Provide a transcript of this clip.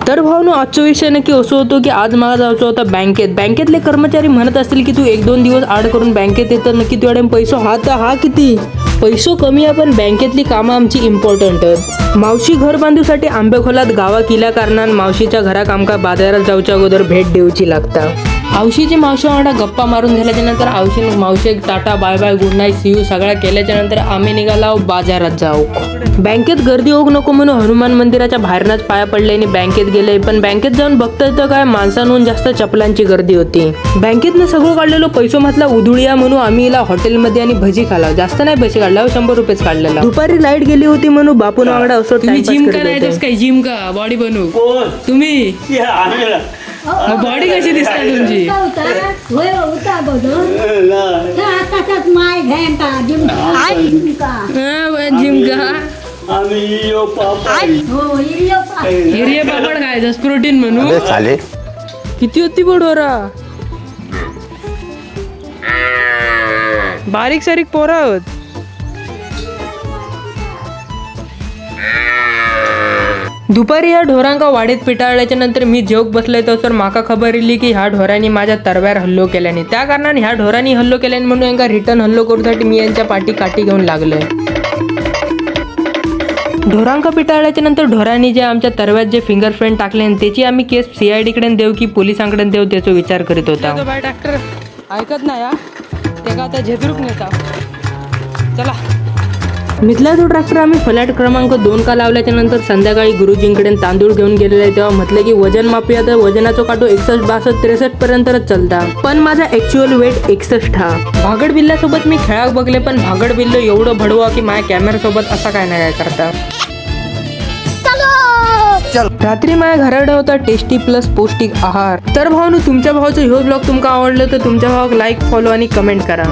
तर भावनो आजचा विषय नक्की असं होतो की आज मला जायचं होतं बँकेतले कर्मचारी म्हणत असतील की तू 1-2 दिवस आड करून बँकेत येतं नक्की तुझ्याकडे पैसा हा किती पैसो कमी आहे पण बँकेतली कामं आमची इम्पॉर्टंट आहेत. मावशी घर बांधूसाठी आंबेखोलात गावा केल्या कारणान मावशीच्या घराक आमका बाजारात जाऊच्या अगोदर भेट देऊची लागता. आवशीची मावशी वांगडा गप्पा मारून झाल्याच्या नंतर मावशी tata bye bye good night see you सगळ्या केल्याच्या नंतर आम्ही निघालो बाजारात जाऊ. बँकेत गर्दी होऊ नको म्हणून हनुमान मंदिराच्या बाहेरनच पाया पडले आणि बँकेत गेले. पण बँकेत जाऊन बघताय तर काय माणसांहून जास्त चपलांची गर्दी होती. बँकेतनं सगळं काढलेलो पैसो म्हटला उधळूया म्हणून आम्ही इला हॉटेलमध्ये आणि भजी खाला. जास्त नाही पैसे काढला 100 रुपयेच काढलेला. दुपारी लाईट गेली होती म्हणून बापून वांगडा असं जिम करायचं काय जिम का बॉडी बनवू तुम्ही बॉडी कशी दिसता तुमची जिम का हिरिये पापड खायचं प्रोटीन म्हणून किती होती बोडोरा बारीक सारीक पोरा होत. दुपारी ह्या ढोरांका वाडीत पिटाळल्याच्या नंतर मी जेवक बसलोय तर माका खबर इली की ह्या ढोरांनी माझ्या तरव्यार हल्लो केल्याने. त्या कारणाने ह्या ढोरांनी हल्लो केल्याने म्हणून यांका रिटर्न हल्लो करूसाठी मी यांच्या पाठी काठी घेऊन लागलोय. ढोरांका पिटाळल्याच्या नंतर ढोरांनी जे आमच्या तरव्यात जे फिंगरप्रिंट टाकले त्याची आम्ही केस CID कडे देऊ की पोलिसांकडे देऊ त्याचा विचार करीत होता. डॉक्टर ऐकत नाही ते का आता झेदरूक नेता. चला मिथला तो ट्रॅक्टर आम्ही फ्लॅट क्रमांक 2 का लावल्याच्या नंतर संध्याकाळी गुरुजींकडे तांदूळ घेऊन गेलेले तेव्हा म्हटलं की वजन मापूया तर वजनाचा काटो 61, 62, 63 पर्यंतच चालता. पण माझा ऍक्च्युअल वेट 61 हा. भागड बिल्ल्यासोबत मी खेळाक बघले पण भागड बिल्लो एवढं भडवा की माझ्या कॅमेरा सोबत असा काय नाही काय करता. रात्री माझ्या घराकडे होता टेस्टी प्लस पौष्टिक आहार. तर भावानो तुमच्या भावाचं ह्यो ब्लॉग तुमका आवडलं तर तुमच्या भावाक लाईक फॉलो आणि कमेंट करा.